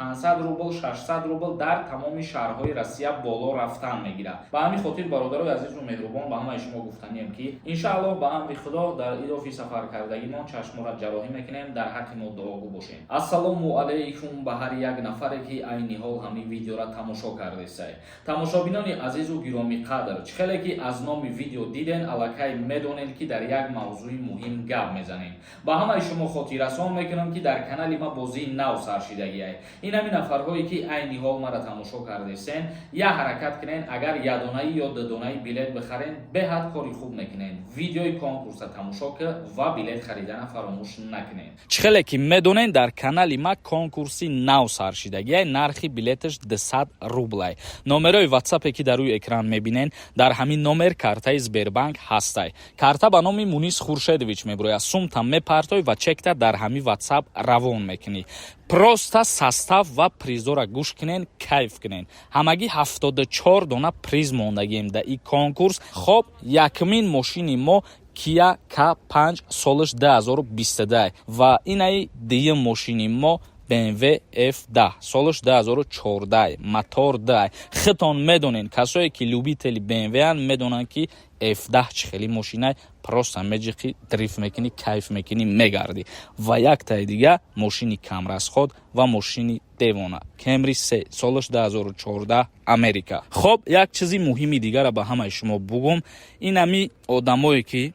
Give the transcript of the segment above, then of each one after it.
500 рубл 600 рубл дар тамоми шаҳрҳои Россия боло рафтан мегирад. Ба ҳамин хотир бародарои азизу меҳрубон ба ҳамаи шумо гуфтанем ки иншааллоҳ ба амри худо дар идофи сафаркардагимон чашморо ҷарроҳӣ мекунем, дар ҳаққи мо дуогӯ бошем. Ассалому алайкум ба ҳар як нафаре ки айни ҳол ҳамин видеоро тамошо кардесай. Тамошобинони азизу гироми қадр, чӣ хеле ки аз номи видео диден, аллакай медонед ки дар як мавзӯи муҳим гап мезанем. Ба ҳамаи шумо хотиррасон мекунам ки дар канали ма бозии нав сар шидагиай. Ин ҳамин нафарҳое ки айни ҳол мара тамошо кардесен, я ҳаракат кунен, агар ядонаи ё дудонаи билет бихарен, беҳад кори хуб мекунен. Видеои конкурса тамошо кунед ва билет харидана фаромӯш накунед. Чӣ хеле ки медонен, дар канали ма конкурси нав сар шидагиай, нархи билеташ 200 рублай. Номерои WhatsApp ки дар рӯи экран мебинен, дар ҳамин номер картаи Сбербанк ҳастай. Карта ба номи Мунис Хуршедович меброяд. Сумта мепартои ва чекта дар ҳамин WhatsApp равон мекунӣ. Просто состав ва призора гӯш кунен, кайф кунен. Ҳамагӣ 74 дона приз мондагием дар ин конкурс. Хоб, якмин мошини мо Kia K5 солиш 2022 ва инаи диюм мошини мо BMW F10 солиш 2014 мотор 10. Хитон медонен, касое ки любители BMW ан медонан ки F10 чӣ хели мошинай, просто меҷиқи дрифт мекунӣ, кайф мекунӣ, мегарди. Ва яктаи дига мошини камрасход ва мошини девона Camry 3 солиш 2014 Америка. Хоб, як чизи муҳими дигара ба ҳамаи шумо бугум. Ин ҳами одамое ки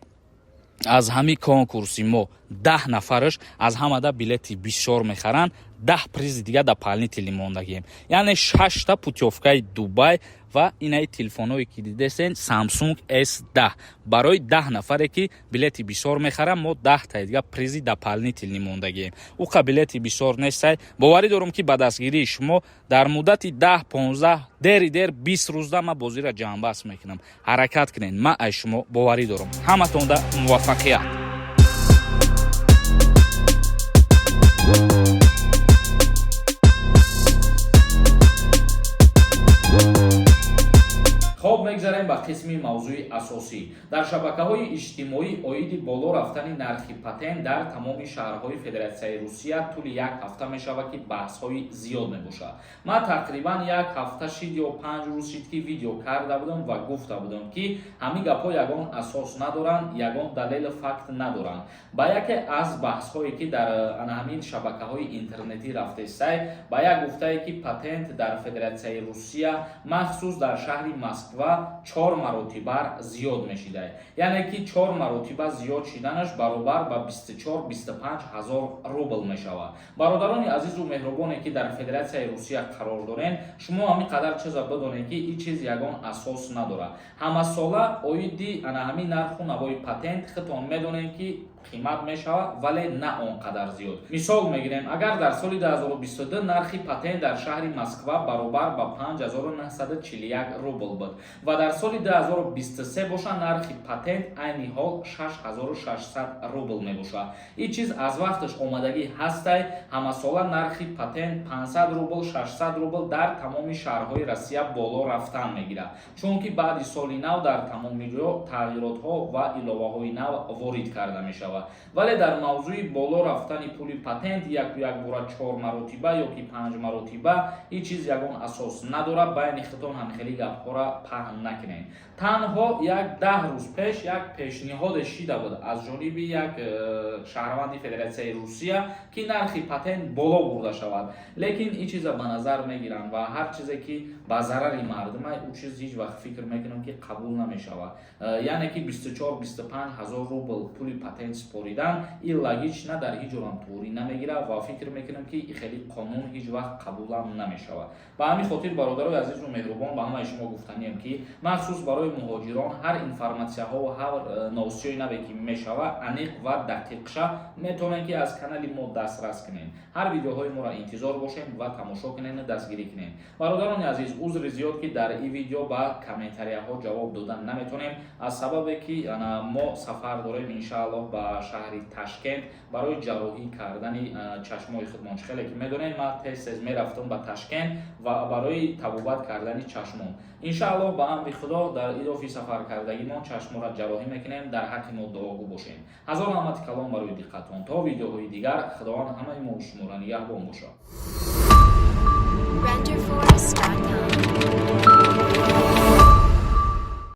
аз ҳами конкурси мо 10 нафараш аз ҳамада билети бисёр мехаранд, 10 призи дига да палнители мондагием. Яъне 6 та путёвкаи Дубай ва инаи телефоное ки дидесен Samsung S10. Барои 10 нафаре ки билети бисёр мехарам, мо 10 та дига призи да палнители мондагием. Уқа билети бисёр нестай. Боварӣ дорам ки ба дастгирии шумо дар муддати 10-15 дери 20 рӯзда ма бозиро ҷамъбаст мекунам. Ҳаракат кунен, ма аз шумо боварӣ дорам. Ҳаматонда муваффақият. хоб мегзарем ба қисми мавзӯи асосӣ. Дар шабакаҳои иҷтимоӣ оиди боло рафтани нархи патент дар тамоми шаҳрҳои Федератсияи Русия тӯли як ҳафта мешавад ки баҳсҳои зиёд мебошад. Ман тақрибан як ҳафта шид ё 5 рӯз шид ки видео карда будам ва гуфта будам ки ҳамин гапҳо ягон асос надоранд, ягон далели факт надоранд. Ба яке аз баҳсҳое ки дар ҳамин шабакаҳои интернетӣ рафтестай, ба як гуфтае ки патент дар Федератсияи Русия махсус дар шаҳри Москва 4 маротиба зиёд мешидай. Яъне ки 4 маротиба зиёд шиданаш баробар ба 24-25 ҳазор рубл мешавад. Бародарони азизу меҳрубоне ки дар Федератсияи Русия қарор дорен, шумо ҳамин қадар чиза бидонед ки ин чиз ягон асос надорад. Ҳамасола оиди ҳамин нарху навои патент хитон медонед ки қимат мешавад, вале на он қадар зиёд. Мисол мегирем, агар дар соли 2022 нархи патент дар шаҳри Москва баробар ба 5941 рубл буд ва дар соли 2023 боша нархи патент айни ҳол 6600 рубл мебошад. Ин чиз аз вақташ омадагӣ ҳастай, ҳамасола нархи патент 500 рубл 600 рубл дар тамоми шаҳрҳои Россия боло рафтан мегирад, чунки баъди соли нав дар тамоми ҷо тағйиротҳо ва иловаҳои нав ворид карда мешавад. Вале дар мавзӯи боло рафтани пули патент як бора 4 маротиба ё ки 5 маротиба ин чиз ягон асос надорад. Байни хитон ҳамхели гапҳоро паҳн накунед. Танҳо як 10 рӯз пеш як пешниҳоде шида буд аз ҷониби як шаҳрванди Федератсияи Русия ки нархи патент боло бурда шавад. Лекин ин чиза ба назар мегирам ва ҳар чизе ки ба зарари мардумай ин чиз ҳеҷ вақт фикр мекунам ки қабул намешавад. Яъне ки 24-25 ҳазор рубл пули патент споридан ин логична дар ҳеҷ ҷорам туурӣ намегирад ва фикр мекунам ки хеле қонун ҳеҷ вақт қабулам намешавад. Ба ҳамин хотир бародарои азизу меҳрубон ба ҳамаи шумо гуфтанем ки махсус барои муҳоҷирон ҳар информатсияҳо ва ҳар новостиҳои наве ки мешавад аниқ ва дақиқша метавонед ки аз канали мо дастрас кунед. ҳар видеоҳои моро интизор бошед ва тамошо кунед, дастгирӣ кунед. Бародарони азиз, узри зиёд ки дар ин видео ба комментарияҳо ҷавоб додан наметавонем, аз сабабе ки мо сафар дорем иншааллоҳ ба шаҳри Ташкент барои ҷарроҳӣ кардани чашмои худмон. Хеле ки медонед, ман тез мерафтам ба Ташкент ва барои табобат кардани чашмон. Иншааллоҳ ба амри худо дар идофи сафар кардагимон чашморо ҷарроҳӣ мекунем. Дар ҳаққи мо дуогӯ бошем. ҳазор раҳмати калом барои диққатон. То видеоҳои дигар, худованд ҳамаи мо шуморо нигаҳбон бошад.